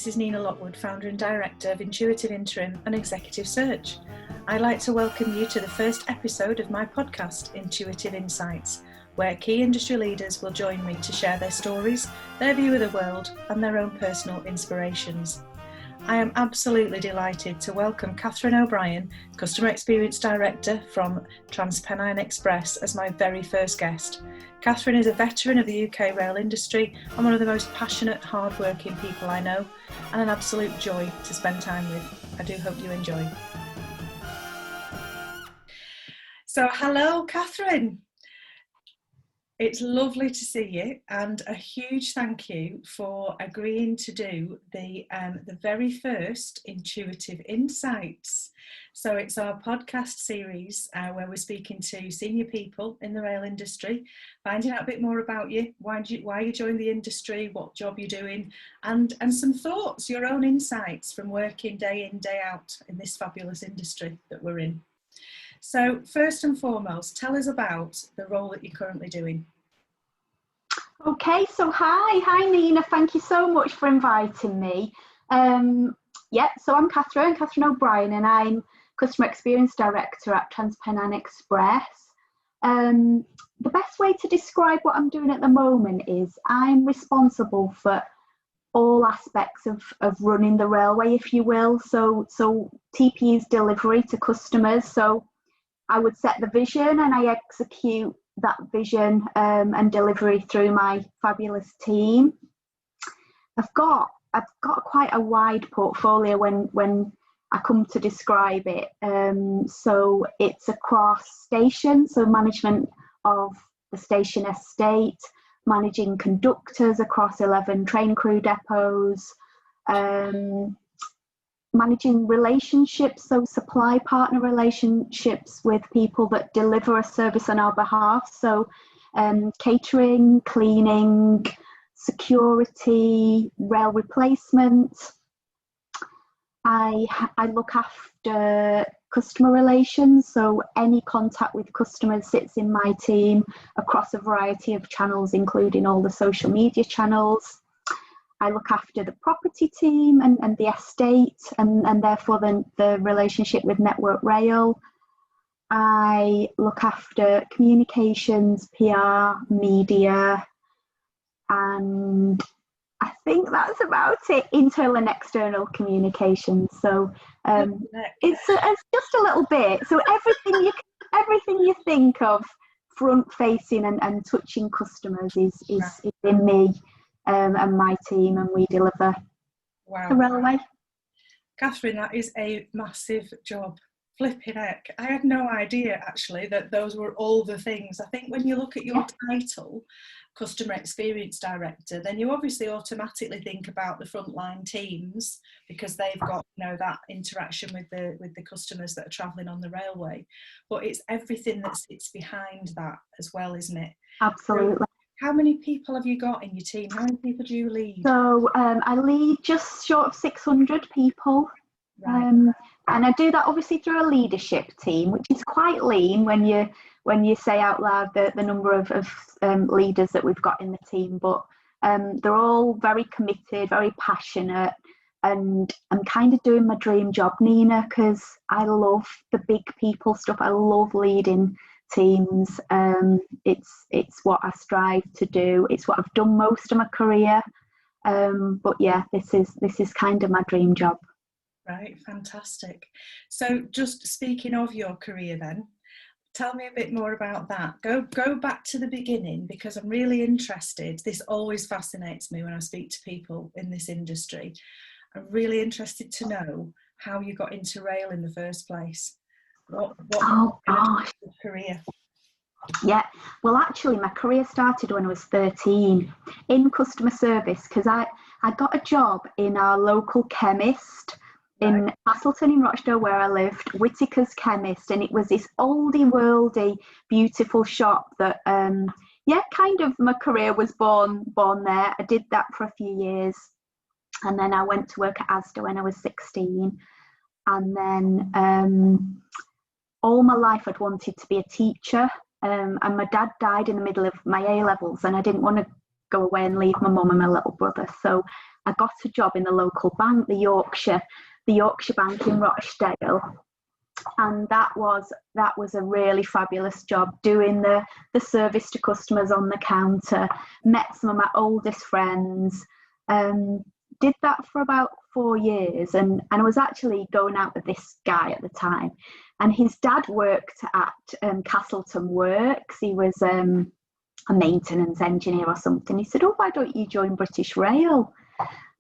this is Nina Lockwood, founder and director of Intuitive Interim and Executive Search. I'd like to welcome you to the first episode of my podcast, Intuitive Insights, where key industry leaders will join me to share their stories, their view of the world, and their own personal inspirations. I am absolutely delighted to welcome Kathryn O'Brien, Customer Experience Director from TransPennine Express, as my very first guest. Kathryn is a veteran of the UK rail industry and one of the most passionate, hard-working people I know, and an absolute joy to spend time with. I do hope you enjoy. So, hello, Kathryn. It's lovely to see you, and a huge thank you for agreeing to do the very first Intuitive Insights. So it's our podcast series where we're speaking to senior people in the rail industry, finding out a bit more about you, why you joined the industry, what job you're doing, and some thoughts, your own insights from working day in, day out in this fabulous industry that we're in. So first and foremost, tell us about the role that you're currently doing. Okay, so hi Nina, thank you so much for inviting me. So I'm Kathryn O'Brien, and I'm Customer Experience Director at TransPennine Express. The best way to describe what I'm doing at the moment is I'm responsible for all aspects of running the railway, if you will. So TP's delivery to customers. So I would set the vision and I execute that vision and delivery through my fabulous team. I've got quite a wide portfolio when I come to describe it. So it's across stations, so management of the station estate, managing conductors across 11 train crew depots, managing relationships, so supply partner relationships with people that deliver a service on our behalf, so catering, cleaning, security, rail replacement. I look after customer relations, so any contact with customers sits in my team across a variety of channels, including all the social media channels. I look after the property team and the estate and therefore the relationship with Network Rail. I look after communications, PR, media, and I think that's about it, internal and external communications. So it's just a little bit. So everything you think of front facing and touching customers is in me. And my team, and we deliver the railway. Kathryn, that is a massive job. Flipping heck. I had no idea actually that those were all the things. I think when you look at your title, Customer Experience Director, then you obviously automatically think about the frontline teams because they've got that interaction with the customers that are travelling on the railway. But it's everything that sits behind that as well, isn't it? Absolutely. So, how many people have you got in your team? How many people do you lead? So I lead just short of 600 people. Right. And I do that obviously through a leadership team, which is quite lean when you say out loud the number of leaders that we've got in the team. But they're all very committed, very passionate. And I'm kind of doing my dream job, Nina, because I love the big people stuff. I love leading teams. It's what I strive to do. It's what I've done most of my career. But yeah, this is kind of my dream job. Right, fantastic. So just speaking of your career then, tell me a bit more about that. Go back to the beginning, because I'm really interested. This always fascinates me when I speak to people in this industry. I'm really interested to know how you got into rail in the first place. What career? Yeah, well actually my career started when I was 13 in customer service, because I got a job in our local chemist in Castleton in Rochdale where I lived, Whittaker's Chemist, and it was this oldie worldy beautiful shop that kind of my career was born there. I did that for a few years, and then I went to work at Asda when I was 16, and then all my life I'd wanted to be a teacher, and my dad died in the middle of my A-levels, and I didn't want to go away and leave my mum and my little brother. So I got a job in the local bank, the Yorkshire Bank in Rochdale. And that was a really fabulous job, doing the service to customers on the counter. Met some of my oldest friends. Did that for about 4 years, and I was actually going out with this guy at the time, and his dad worked at Castleton Works. He was a maintenance engineer or something. He said, "Oh, why don't you join British Rail?"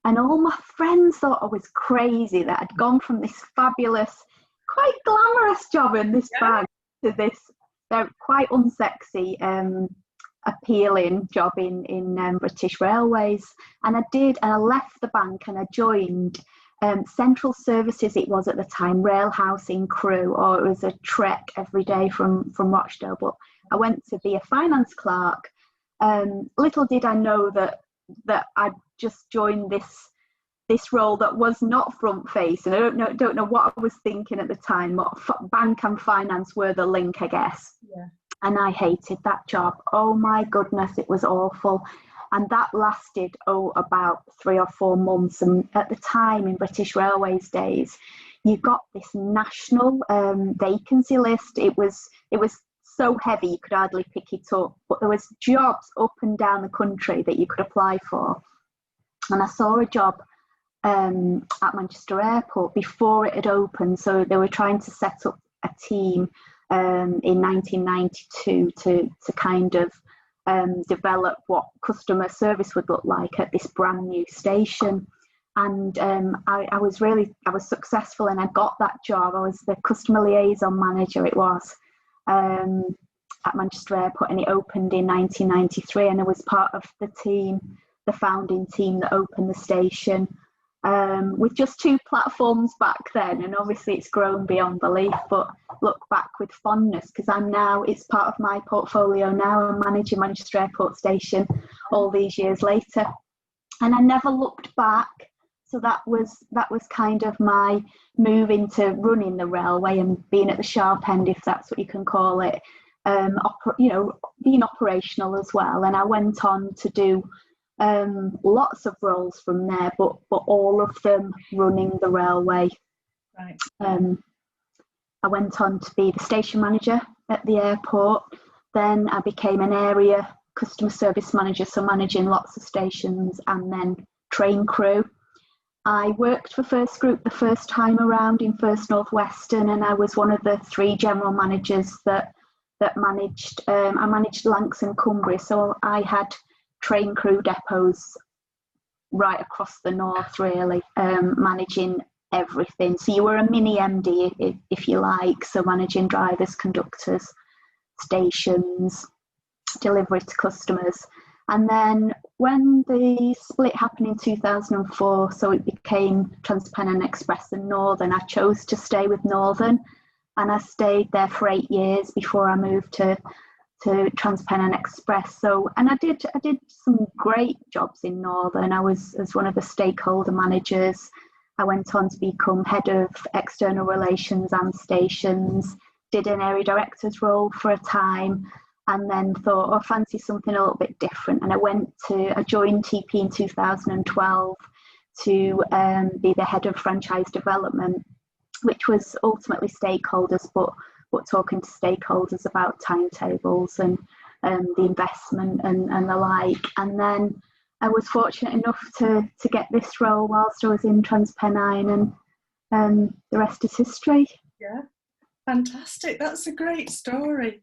And all my friends thought I was crazy, that I'd gone from this fabulous, quite glamorous job in this bank to this quite unsexy, appealing job in British Railways. And I did, and I left the bank and I joined Central Services, it was at the time, rail housing crew, or it was a trek every day from Rochdale. But I went to be a finance clerk. Little did I know that I'd just joined this role that was not front face, and I don't know what I was thinking at the time. But bank and finance were the link, I guess. Yeah. And I hated that job. Oh my goodness, it was awful. And that lasted about 3 or 4 months. And at the time, in British Railways days, you got this national vacancy list. It was so heavy you could hardly pick it up, but there was jobs up and down the country that you could apply for. And I saw a job at Manchester Airport before it had opened. So they were trying to set up a team in 1992 to kind of develop what customer service would look like at this brand new station. And I was successful, and I got that job. I was the customer liaison manager, it was, at Manchester Airport, and it opened in 1993, and I was part of the founding team that opened the station, with just 2 platforms back then, and obviously it's grown beyond belief. But look back with fondness, because it's part of my portfolio now. I'm managing Manchester Airport Station all these years later, and I never looked back. So that was kind of my move into running the railway and being at the sharp end, if that's what you can call it. Being operational as well. And I went on to do lots of roles from there, but all of them running the railway. Right. I went on to be the station manager at the airport. Then I became an area customer service manager, so managing lots of stations, and then train crew. I worked for First Group the first time around in First North Western, and I was one of the 3 general managers that managed. I managed Lancs and Cumbria, so I had train crew depots right across the north, really, managing everything. So you were a mini MD, if you like, so managing drivers, conductors, stations, delivery to customers. And then when the split happened in 2004, so it became TransPennine Express and Northern, I chose to stay with Northern, and I stayed there for 8 years before I moved to TransPennine Express. So, and I did some great jobs in Northern. I was as one of the stakeholder managers. I went on to become head of external relations and stations, did an area director's role for a time, and then thought, I fancy something a little bit different. And I joined TP in 2012 to be the head of franchise development, which was ultimately stakeholders, but talking to stakeholders about timetables and the investment and the like. And then I was fortunate enough to get this role whilst I was in TransPennine, and the rest is history. Yeah. Fantastic. That's a great story.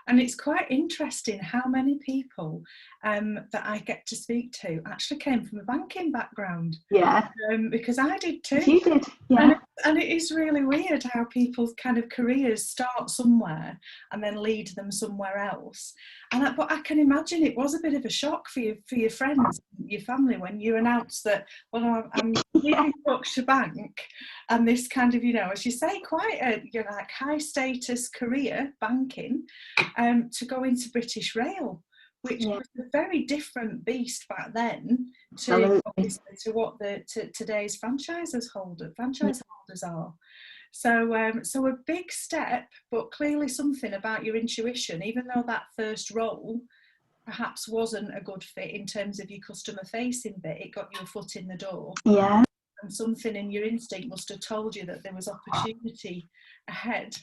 And it's quite interesting how many people that I get to speak to actually came from a banking background. Yeah. Because I did too. You did, yeah. And it is really weird how people's kind of careers start somewhere and then lead them somewhere else. But I can imagine it was a bit of a shock for your friends, your family, when you announced that, well, I'm leaving Yorkshire Bank, and this kind of, as you say, quite a high status career, banking, to go into British Rail, which was a very different beast back then to what today's franchise holders are. So a big step, but clearly something about your intuition, even though that first role perhaps wasn't a good fit in terms of your customer facing bit. It got you a foot in the door. Yeah. And something in your instinct must have told you that there was opportunity ahead.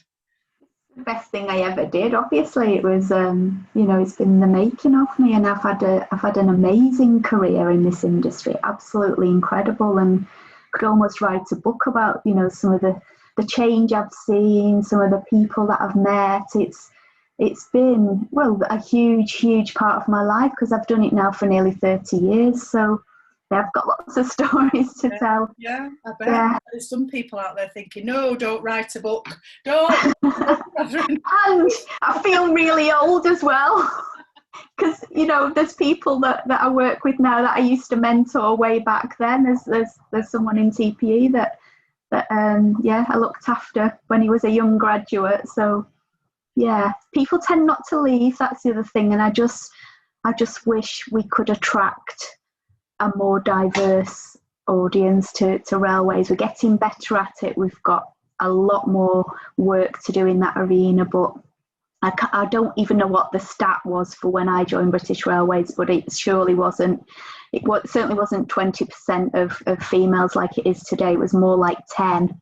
The best thing I ever did. Obviously, it was, it's been the making of me, and I've had an amazing career in this industry, absolutely incredible, and could almost write a book about, some of the change I've seen, some of the people that I've met. It's been, well, a huge part of my life, because I've done it now for nearly 30 years. So yeah, I've got lots of stories to tell. Yeah, I bet. Yeah. There's some people out there thinking, no, don't write a book. Don't. And I feel really old as well. Because, there's people that I work with now that I used to mentor way back then. There's someone in TPE that I looked after when he was a young graduate. So yeah, people tend not to leave. That's the other thing. And I just wish we could attract a more diverse audience to railways. We're getting better at it. We've got a lot more work to do in that arena, but I don't even know what the stat was for when I joined British Railways, but it certainly wasn't 20% of females like it is today. It was more like 10.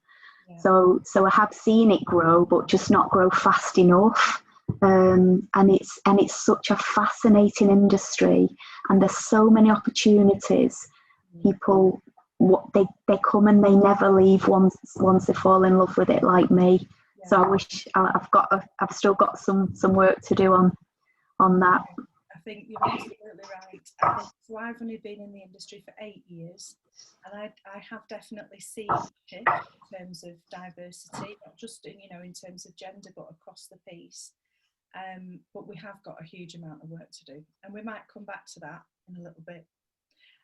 Yeah. So I have seen it grow, but just not grow fast enough. And it's such a fascinating industry, and there's so many opportunities. People, they come and they never leave once they fall in love with it, like me. Yeah. So I wish I've still got some work to do on that. I think you're absolutely right. So I've only been in the industry for 8 years, and I have definitely seen a shift in terms of diversity, not just in terms of gender, but across the piece. But we have got a huge amount of work to do, and we might come back to that in a little bit.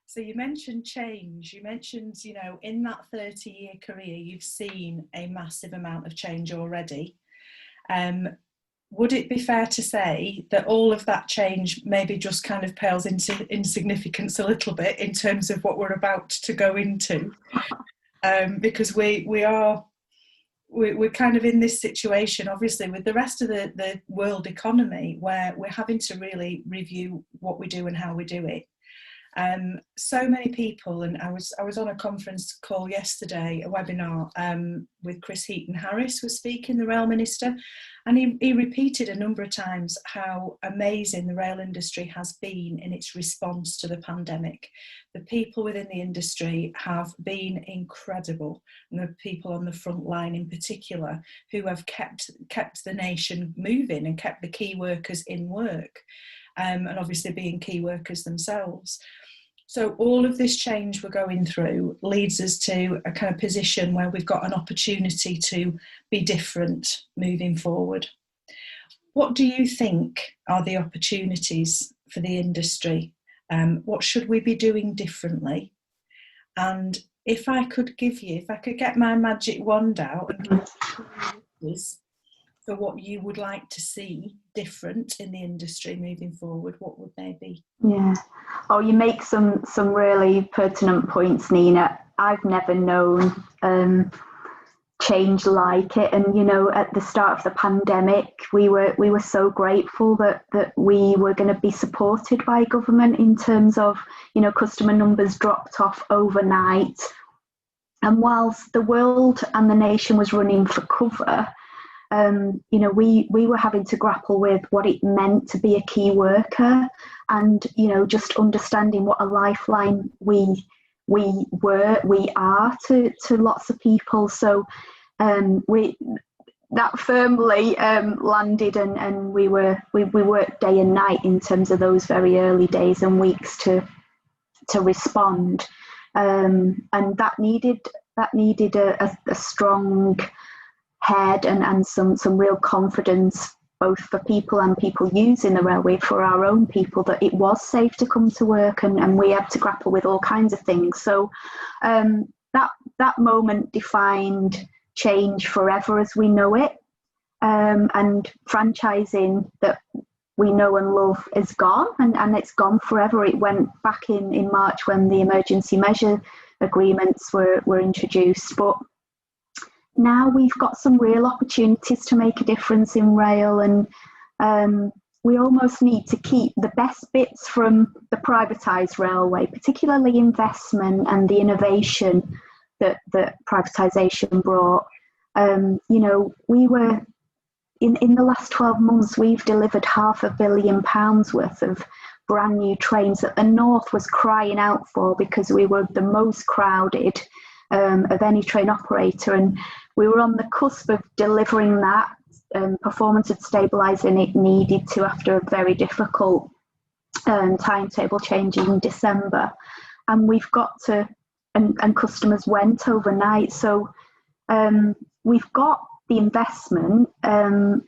So you mentioned change. You mentioned, in that 30-year career, you've seen a massive amount of change already. Would it be fair to say that all of that change maybe just kind of pales into insignificance a little bit in terms of what we're about to go into? Because we're kind of in this situation, obviously, with the rest of the world economy, where we're having to really review what we do and how we do it. So many people, and I was on a conference call yesterday, a webinar with Chris Heaton-Harris was speaking, the rail minister, and he repeated a number of times how amazing the rail industry has been in its response to the pandemic. The people within the industry have been incredible, and the people on the front line in particular, who have kept the nation moving and kept the key workers in work. And obviously being key workers themselves. So all of this change we're going through leads us to a kind of position where we've got an opportunity to be different moving forward. What do you think are the opportunities for the industry? What should we be doing differently? And if I could get my magic wand out and give you for what you would like to see different in the industry moving forward, what would they be? Yeah. Oh, you make some really pertinent points, Nina. I've never known change like it, and at the start of the pandemic, we were so grateful that we were going to be supported by government in terms of customer numbers dropped off overnight, and whilst the world and the nation was running for cover, we were having to grapple with what it meant to be a key worker, and just understanding what a lifeline we are to lots of people. So that firmly landed, and we worked day and night in terms of those very early days and weeks to respond, and that needed a strong head and some real confidence, both for people and people using the railway, for our own people, that it was safe to come to work, and we had to grapple with all kinds of things. So that moment defined change forever as we know it, and franchising that we know and love is gone, and it's gone forever. It went back in March when the emergency measure agreements were introduced, but now we've got some real opportunities to make a difference in rail, and we almost need to keep the best bits from the privatised railway, particularly investment and the innovation that privatisation brought. We were in the last 12 months, we've delivered £500 million worth of brand new trains that the North was crying out for, because we were the most crowded of any train operator, and we were on the cusp of delivering that. Performance had stabilised, and it needed to after a very difficult timetable change in December. And we've got to, and customers went overnight. So we've got the investment.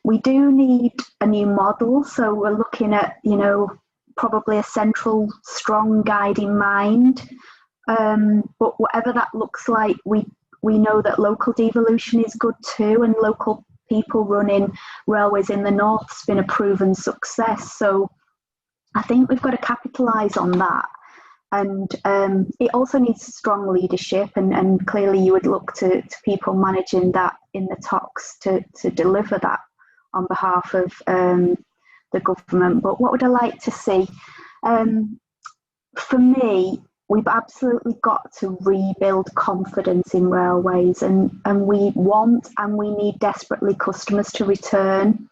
We do need a new model. So we're looking at, probably a central, strong guiding mind. But whatever that looks like, we know that local devolution is good too, and local people running railways in the North's been a proven success. So I think we've got to capitalise on that. And it also needs strong leadership, and clearly you would look to people managing that in the talks to deliver that on behalf of the government. But what would I like to see? For me, we've absolutely got to rebuild confidence in railways, and we want and we need desperately customers to return.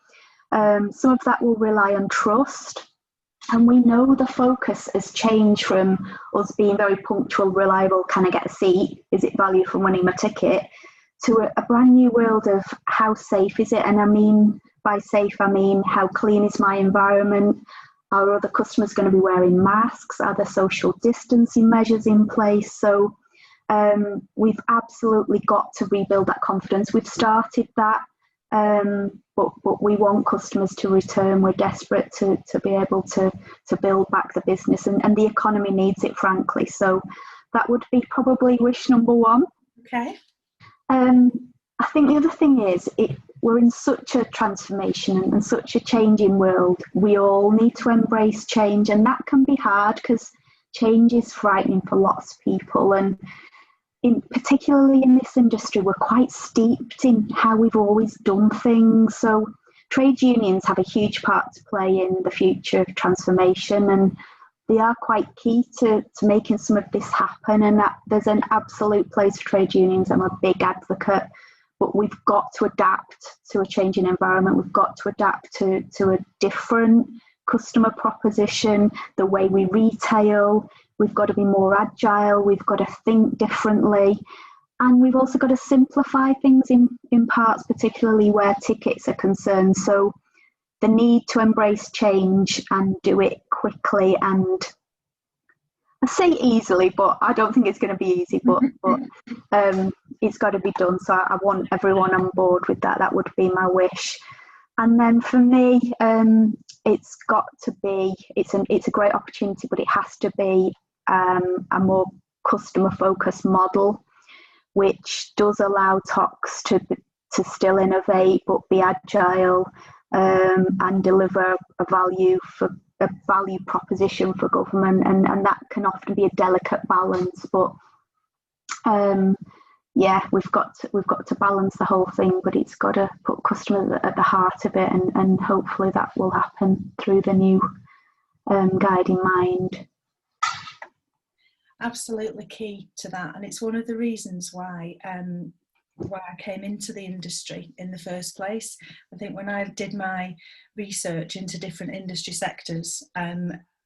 Some of that will rely on trust, and we know the focus has changed from us being very punctual, reliable, can I get a seat, is it value for winning my ticket, to a brand new world of how safe is it. And I mean by safe, I mean how clean is my environment. Are other customers going to be wearing masks? Are there social distancing measures in place? So we've absolutely got to rebuild that confidence. We've started that, but we want customers to return. We're desperate to be able to build back the business, and the economy needs it, frankly. So that would be probably wish number one. Okay. I think the other thing is, we're in such a transformation and such a changing world. We all need to embrace change, and that can be hard because change is frightening for lots of people. And particularly in this industry, we're quite steeped in how we've always done things. So trade unions have a huge part to play in the future of transformation, and they are quite key to making some of this happen. And that there's an absolute place for trade unions. I'm a big advocate. But we've got to adapt to a changing environment. We've got to adapt to a different customer proposition, the way we retail. We've got to be more agile. We've got to think differently. And we've also got to simplify things in parts, particularly where tickets are concerned. So the need to embrace change and do it quickly, and I say easily, but I don't think it's going to be easy, but it's got to be done. So I want everyone on board with that. That would be my wish. And then for me, it's got to be, it's a great opportunity, but it has to be a more customer focused model, which does allow talks to still innovate, but be agile, and deliver a value proposition for government, and that can often be a delicate balance. But we've got to balance the whole thing, but it's got to put customers at the heart of it, and hopefully that will happen through the new guiding mind. Absolutely key to that, and it's one of the reasons why I came into the industry in the first place. I think when I did my research into different industry sectors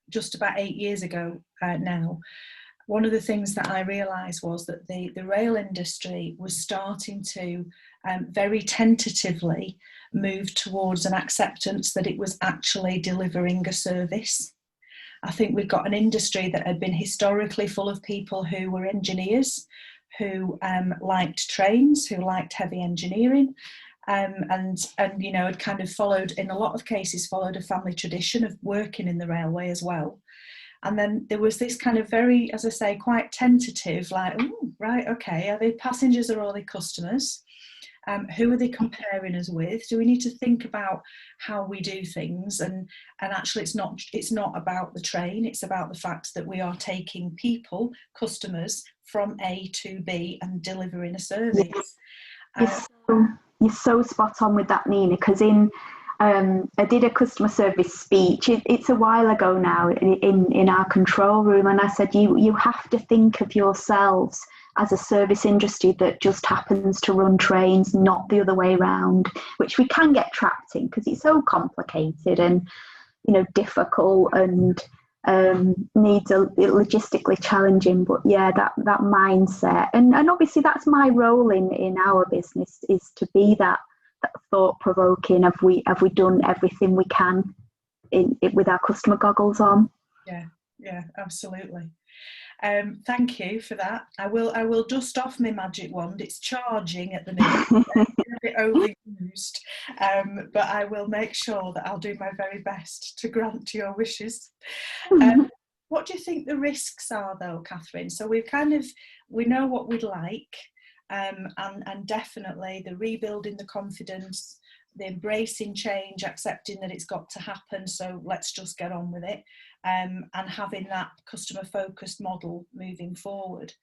just about 8 years ago now, one of the things that I realised was that the rail industry was starting to very tentatively move towards an acceptance that it was actually delivering a service. I think we've got an industry that had been historically full of people who were engineers, who liked trains, who liked heavy engineering, and had kind of followed, in a lot of cases, followed a family tradition of working in the railway as well. And then there was this kind of very, as I say, quite tentative, like, oh, right, okay, are they passengers or are they customers? Who are they comparing us with? Do we need to think about how we do things? And actually, it's not about the train. It's about the fact that we are taking people, customers, from A to B and delivering a service. You're so spot on with that, Nina, because I did a customer service speech. It's a while ago now in our control room, and I said, you have to think of yourselves as a service industry that just happens to run trains, not the other way around, which we can get trapped in because it's so complicated and difficult and needs a logistically challenging. But yeah, that mindset, and obviously that's my role in our business, is to be that thought provoking. Have we done everything we can with our customer goggles on? Yeah, absolutely. Thank you for that. I will dust off my magic wand. It's charging at the minute, a bit overused, but I will make sure that I'll do my very best to grant your wishes. What do you think the risks are, though, Kathryn? So we know what we'd like, and definitely the rebuilding the confidence, the embracing change, accepting that it's got to happen, so let's just get on with it, and having that customer-focused model moving forward.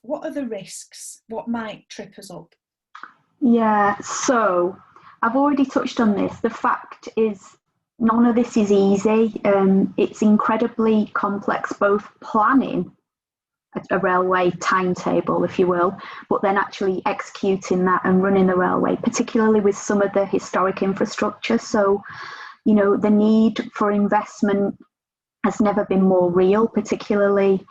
What are the risks? What might trip us up? Yeah, so I've already touched on this. The fact is, none of this is easy. It's incredibly complex, both planning a railway timetable, if you will, but then actually executing that and running the railway, particularly with some of the historic infrastructure. So, the need for investment has never been more real, particularly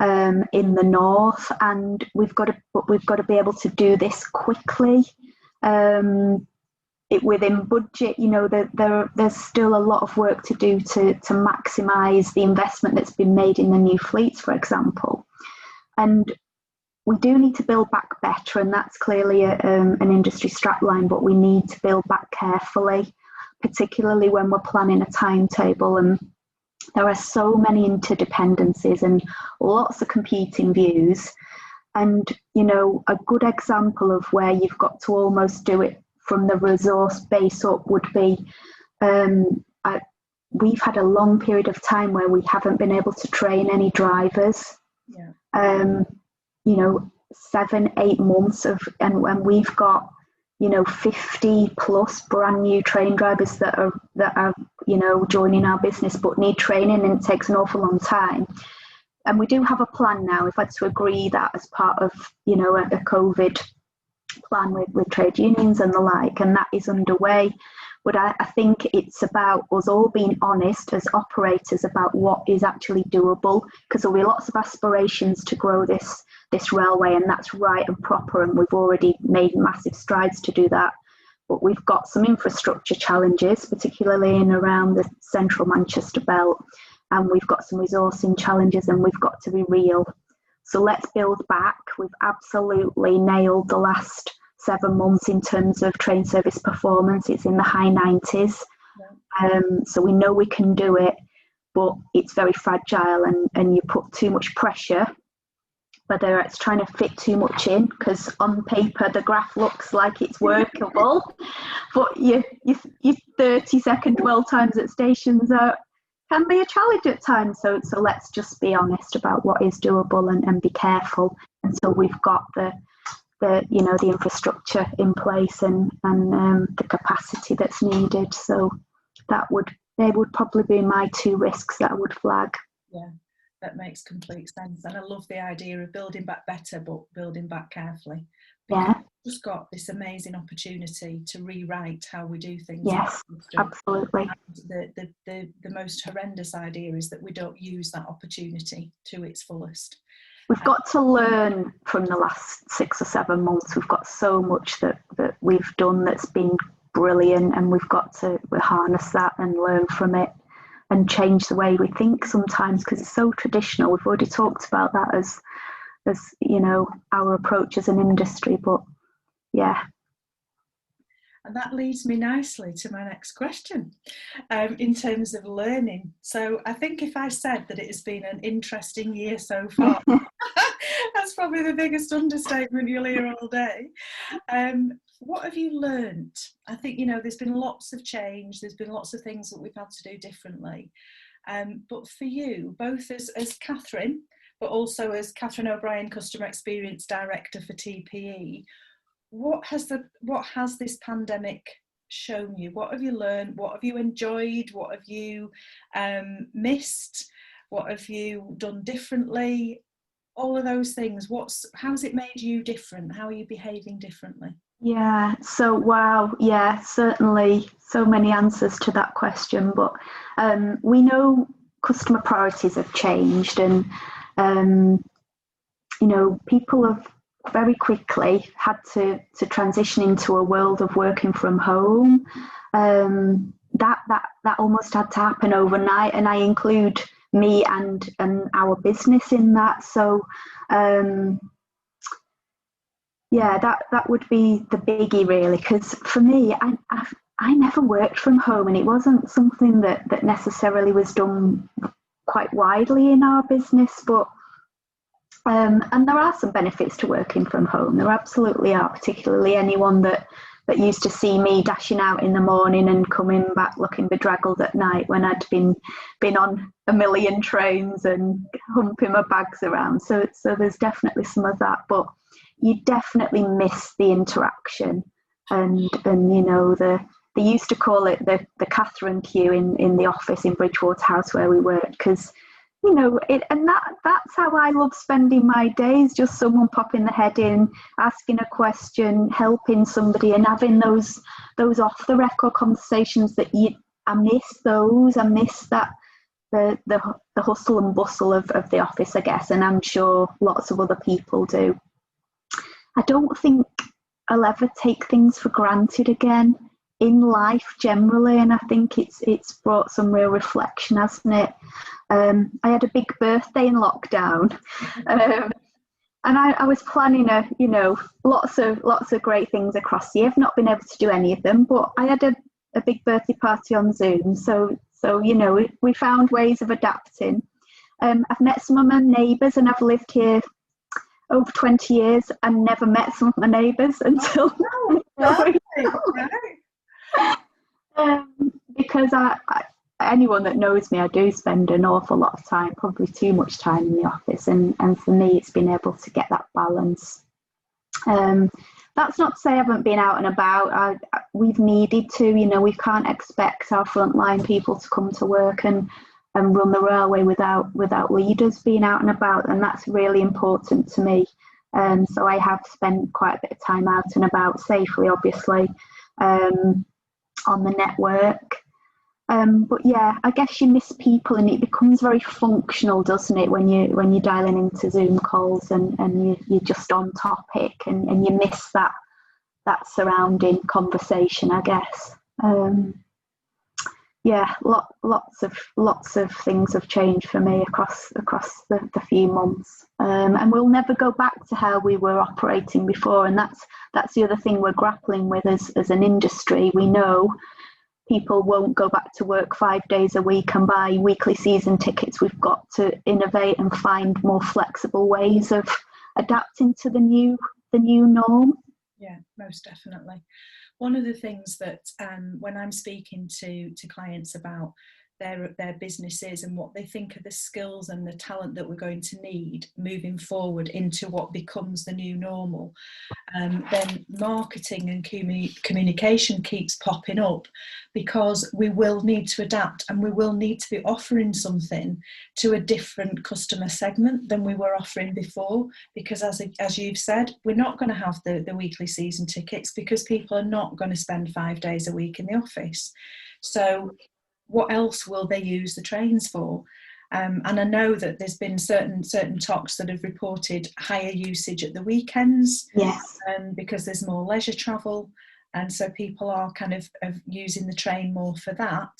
in the north, and we've got to be able to do this quickly. Within budget, there's still a lot of work to do to maximise the investment that's been made in the new fleets, for example. And we do need to build back better, and that's clearly an industry strapline, but we need to build back carefully, particularly when we're planning a timetable. And there are so many interdependencies and lots of competing views. And, a good example of where you've got to almost do it from the resource base up would be, we've had a long period of time where we haven't been able to train any drivers. Yeah. 7-8 months and we've got 50 plus brand new train drivers that are joining our business but need training, and it takes an awful long time. And we do have a plan now. We've had to agree that as part of a COVID plan with trade unions and the like, and that is underway. But I think it's about us all being honest as operators about what is actually doable, because there'll be lots of aspirations to grow this railway, and that's right and proper, and we've already made massive strides to do that. But we've got some infrastructure challenges, particularly in around the central Manchester belt, and we've got some resourcing challenges, and we've got to be real. So let's build back. We've absolutely nailed the last 7 months in terms of train service performance. It's in the high 90s. Yeah. So we know we can do it, but it's very fragile, and you put too much pressure, whether it's trying to fit too much in, because on paper the graph looks like it's workable, but your 30-second dwell times at stations can be a challenge at times. So let's just be honest about what is doable and be careful until we've got the infrastructure in place and the capacity that's needed. So they would probably be my 2 risks that I would flag. Yeah, that makes complete sense. And I love the idea of building back better, but building back carefully. Yeah. We've just got this amazing opportunity to rewrite how we do things. Yes, absolutely. And the most horrendous idea is that we don't use that opportunity to its fullest. We've got to learn from the last 6 or 7 months. We've got so much that we've done that's been brilliant, and we've got to harness that and learn from it and change the way we think sometimes, because it's so traditional. We've already talked about that as our approach as an industry, but yeah. And that leads me nicely to my next question, in terms of learning. So I think if I said that it has been an interesting year so far, that's probably the biggest understatement you'll hear all day. What have you learned? I think, there's been lots of change. There's been lots of things that we've had to do differently. But for you, both as Kathryn, but also as Kathryn O'Brien, Customer Experience Director for TPE, what has this pandemic shown you? What have you learned? What have you enjoyed? What have you missed? What have you done differently? All of those things. How's it made you different? How are you behaving differently? Yeah, so wow, yeah, certainly so many answers to that question, but we know customer priorities have changed, and people have very quickly had to transition into a world of working from home. That almost had to happen overnight, and I include me and our business in that. So yeah, that would be the biggie really, because for me, I never worked from home, and it wasn't something that necessarily was done quite widely in our business. But and there are some benefits to working from home. There absolutely are, particularly anyone that used to see me dashing out in the morning and coming back looking bedraggled at night when I'd been on a million trains and humping my bags around. So there's definitely some of that, but you definitely miss the interaction, and they used to call it the Kathryn queue in the office in Bridgewater House where we work, because that's how I love spending my days, just someone popping their head in, asking a question, helping somebody, and having those off the record conversations that I miss that, the hustle and bustle of the office, I guess, and I'm sure lots of other people do. I don't think I'll ever take things for granted again in life generally, and I think it's brought some real reflection, hasn't it? I had a big birthday in lockdown, and I was planning lots of great things across the year. I've not been able to do any of them, but I had a big birthday party on Zoom, so we found ways of adapting. I've met some of my neighbours, and I've lived here over 20 years and never met some of my neighbours until because anyone that knows me, I do spend an awful lot of time, probably too much time in the office, and for me it's been able to get that balance. That's not to say I haven't been out and about. We've needed to, we can't expect our frontline people to come to work and run the railway without leaders being out and about, and that's really important to me. So I have spent quite a bit of time out and about, safely obviously, on the network. But yeah, I guess you miss people, and it becomes very functional, doesn't it, when you're dialing into Zoom calls and you're just on topic, and you miss that surrounding conversation, I guess. Yeah, lots of things have changed for me across the few months, and we'll never go back to how we were operating before. And that's the other thing we're grappling with as an industry. We know people won't go back to work 5 days a week and buy weekly season tickets. We've got to innovate and find more flexible ways of adapting to the new norm. Yeah, most definitely. One of the things that when I'm speaking to clients about their businesses and what they think are the skills and the talent that we're going to need moving forward into what becomes the new normal, then marketing and communication keeps popping up, because we will need to adapt, and we will need to be offering something to a different customer segment than we were offering before, because as you've said, we're not going to have the weekly season tickets, because people are not going to spend 5 days a week in the office. So what else will they use the trains for? And I know that there's been certain talks that have reported higher usage at the weekends. Yes. Because there's more leisure travel, and so people are kind of using the train more for that.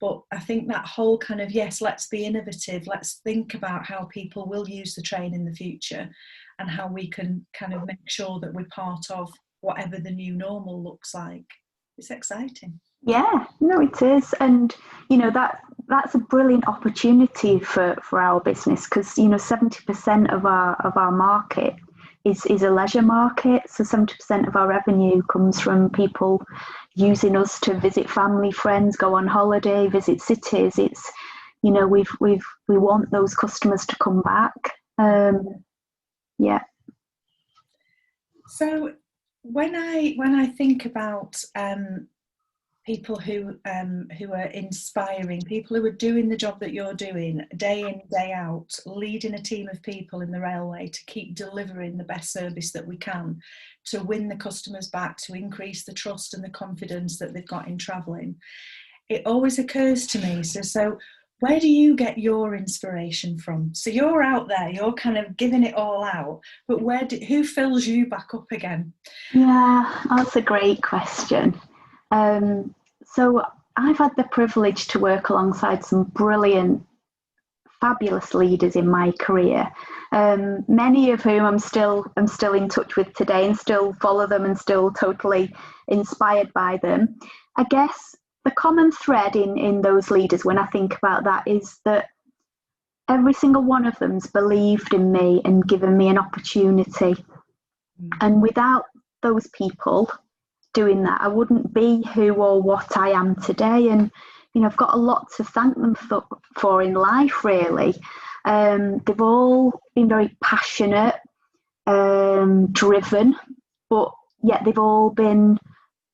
But I think that whole kind of, yes, let's be innovative, let's think about how people will use the train in the future, and how we can kind of make sure that we're part of whatever the new normal looks like. It's exciting. Yeah, no, it is, and that's a brilliant opportunity for our business, because 70% of our market is a leisure market. So 70% of our revenue comes from people using us to visit family, friends, go on holiday, visit cities. It's we want those customers to come back. Yeah. So when I think about people who are inspiring, people who are doing the job that you're doing day in, day out, leading a team of people in the railway to keep delivering the best service that we can, to win the customers back, to increase the trust and the confidence that they've got in travelling. It always occurs to me, so where do you get your inspiration from? So you're out there, you're kind of giving it all out, but who fills you back up again? Yeah, that's a great question. So I've had the privilege to work alongside some brilliant, fabulous leaders in my career. Many of whom I'm still in touch with today, and still follow them, and still totally inspired by them. I guess the common thread in those leaders, when I think about that, is that every single one of them's believed in me and given me an opportunity. And without those people doing that, I wouldn't be who or what I am today. And I've got a lot to thank them for in life, really. They've all been very passionate, driven, but yet they've all been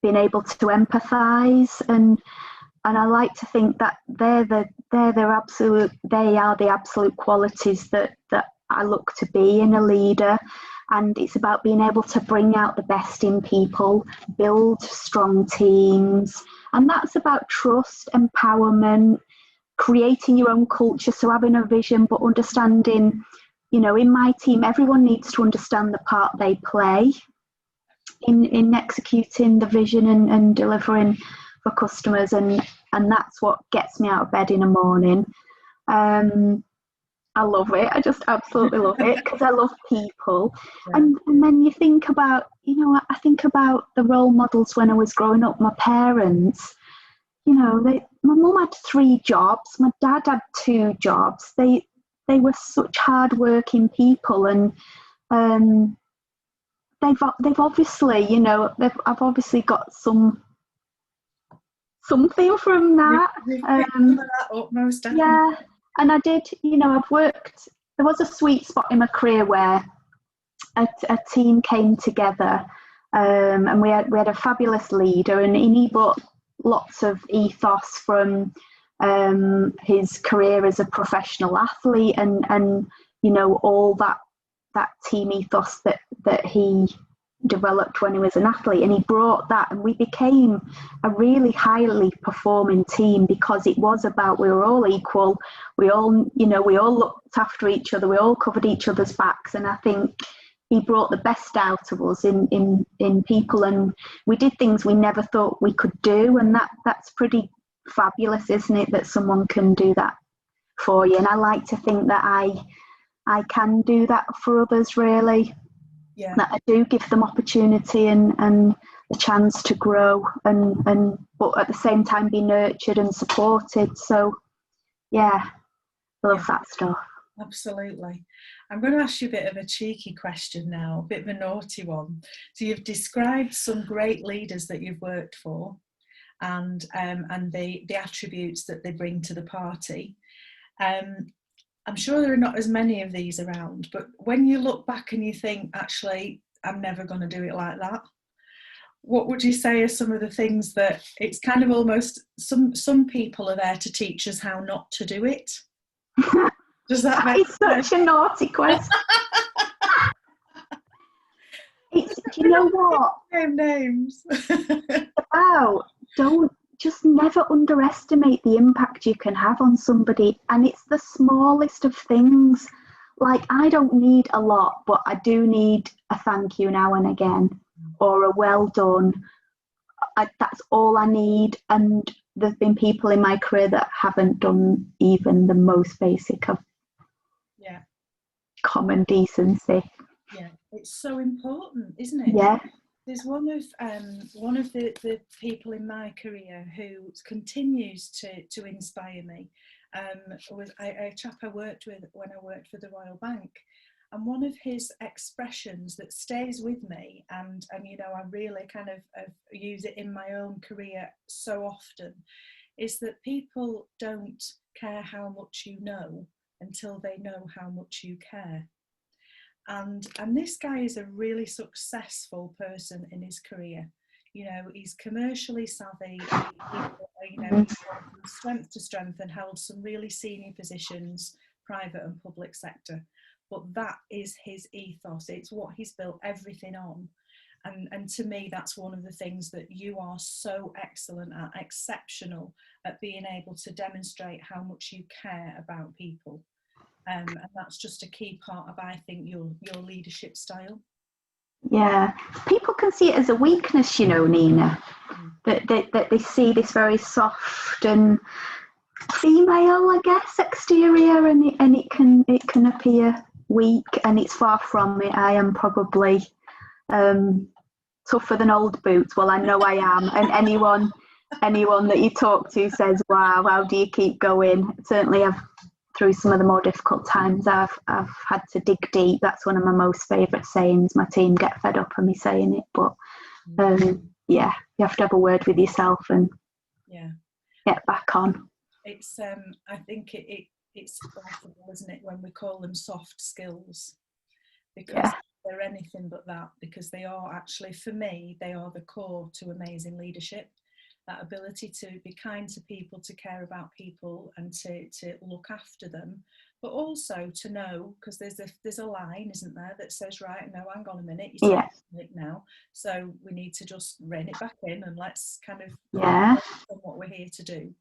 able to empathise, and I like to think that they are the absolute qualities that I look to be in a leader. And it's about being able to bring out the best in people, build strong teams. And that's about trust, empowerment, creating your own culture. So having a vision, but understanding, in my team, everyone needs to understand the part they play in executing the vision and delivering for customers. And that's what gets me out of bed in the morning. I love it. I just absolutely love it, because I love people. Yeah. And then you think about, I think about the role models when I was growing up. My parents, my mum had 3 jobs. My dad had 2 jobs. They were such hard-working people, and they've obviously, I've obviously got something from that. Most definitely. Yeah. And I did, I've worked, there was a sweet spot in my career where a team came together, and we had a fabulous leader, and he brought lots of ethos from his career as a professional athlete, and all that team ethos that he developed when he was an athlete, and he brought that, and we became a really highly performing team, because it was about, we were all equal, we all looked after each other, we all covered each other's backs. And I think he brought the best out of us in people, and we did things we never thought we could do, and that's pretty fabulous, isn't it, that someone can do that for you. And I like to think that I can do that for others, really. Yeah. That I do give them opportunity and the chance to grow, and but at the same time be nurtured and supported. So yeah, love that stuff. Absolutely. I'm going to ask you a bit of a cheeky question now, a bit of a naughty one. So you've described some great leaders that you've worked for, and the attributes that they bring to the party. I'm sure there are not as many of these around, but when you look back and you think, actually, I'm never going to do it like that, what would you say are some of the things that it's kind of almost, some people are there to teach us how not to do it? Does that make sense? It's such a naughty question. Do you know what? Name names. Don't just never underestimate the impact you can have on somebody. And it's the smallest of things. Like, I don't need a lot, but I do need a thank you now and again, or a well done. That's all I need. And there's been people in my career that haven't done even the most basic of common decency. Yeah, it's so important, isn't it? Yeah. There's one of the people in my career who continues to inspire me. Was a chap I worked with when I worked for the Royal Bank, and one of his expressions that stays with me, and I really kind of use it in my own career so often, is that people don't care how much you know until they know how much you care. And this guy is a really successful person in his career. You know, he's commercially savvy. You know, he's gone from strength to strength and held some really senior positions, private and public sector. But that is his ethos. It's what he's built everything on. And to me, that's one of the things that you are so excellent at, exceptional at being able to demonstrate how much you care about people. And that's just a key part of, I think, your leadership style. Yeah, people can see it as a weakness, you know, Nina, that they see this very soft and female, I guess, exterior, and it can appear weak, and it's far from it. I am probably tougher than old boots. Well, I know I am, and anyone that you talk to says, "Wow, how do you keep going?" Certainly, through some of the more difficult times, I've had to dig deep. That's one of my most favourite sayings. My team get fed up of me saying it, but yeah, you have to have a word with yourself and get back on. It's I think it's laughable, isn't it, when we call them soft skills, because they're anything but that, because they are actually, for me, they are the core to amazing leadership. That ability to be kind to people, to care about people, and to look after them, but also to know, because there's a line, isn't there, that says, right, no, hang on a minute, you're saying it now, so we need to just rein it back in and let's kind of focus on what we're here to do.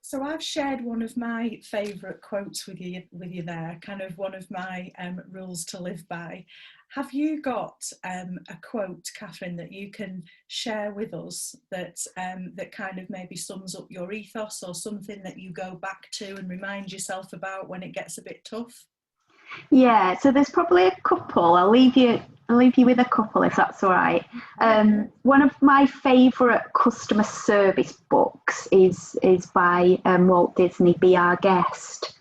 So I've shared one of my favourite quotes with you there, kind of one of my rules to live by. Have you got a quote, Kathryn, that you can share with us that kind of maybe sums up your ethos, or something that you go back to and remind yourself about when it gets a bit tough? Yeah, so there's probably a couple. I'll leave you with a couple if that's all right. One of my favourite customer service books is by Walt Disney, Be Our Guest,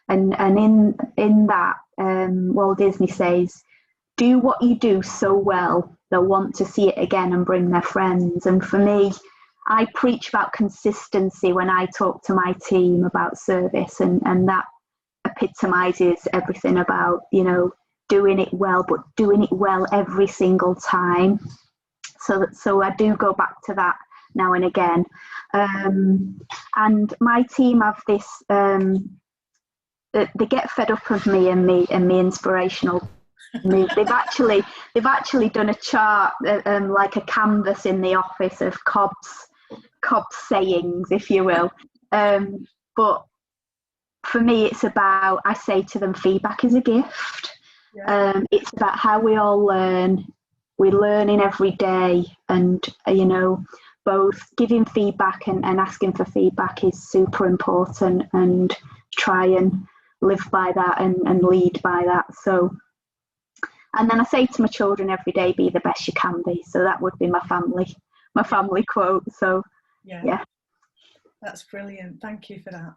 and in that Walt Disney says, "Do what you do so well they'll want to see it again and bring their friends." And for me, I preach about consistency when I talk to my team about service, and that epitomizes everything about, you know, doing it well, but doing it well every single time. So I do go back to that now and again. And my team have this, they get fed up of me and me inspirational mood. They've actually done a chart, like a canvas in the office of Cobb's sayings, if you will. But for me, it's about, I say to them, feedback is a gift. It's about how we all learn. We're learning every day, and you know, both giving feedback and asking for feedback is super important, and try and live by that and lead by that. So, and then I say to my children every day, be the best you can be. So that would be my family quote. So yeah. That's brilliant. Thank you for that.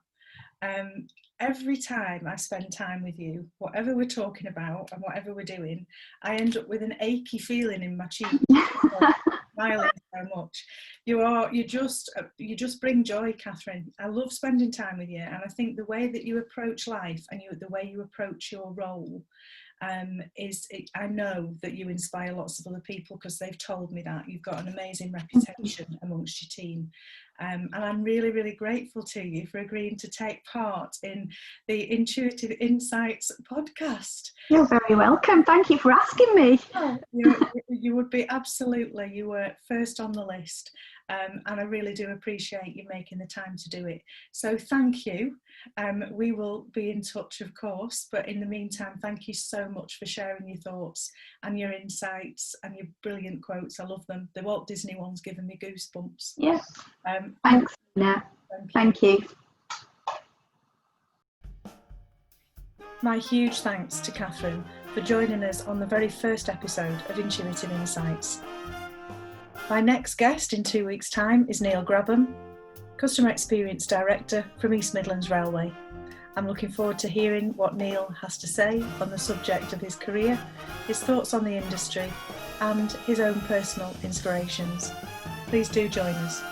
Every time I spend time with you, whatever we're talking about and whatever we're doing, I end up with an achy feeling in my cheek. Smiling so much. You just bring joy, Kathryn. I love spending time with you, and I think the way that you approach life and the way you approach your role I know that you inspire lots of other people, because they've told me that you've got an amazing reputation amongst your team. And I'm really, really grateful to you for agreeing to take part in the Intuitive Insights podcast. You're very welcome. Thank you for asking me. Oh, you would be, absolutely. You were first on the list. And I really do appreciate you making the time to do it. So thank you. We will be in touch, of course. But in the meantime, thank you so much for sharing your thoughts and your insights and your brilliant quotes. I love them. The Walt Disney one's given me goosebumps. Yeah. Thanks, Nina. Thank you. My huge thanks to Kathryn for joining us on the very first episode of Intuitive Insights. My next guest in 2 weeks' time is Neil Grabham, Customer Experience Director from East Midlands Railway. I'm looking forward to hearing what Neil has to say on the subject of his career, his thoughts on the industry, and his own personal inspirations. Please do join us.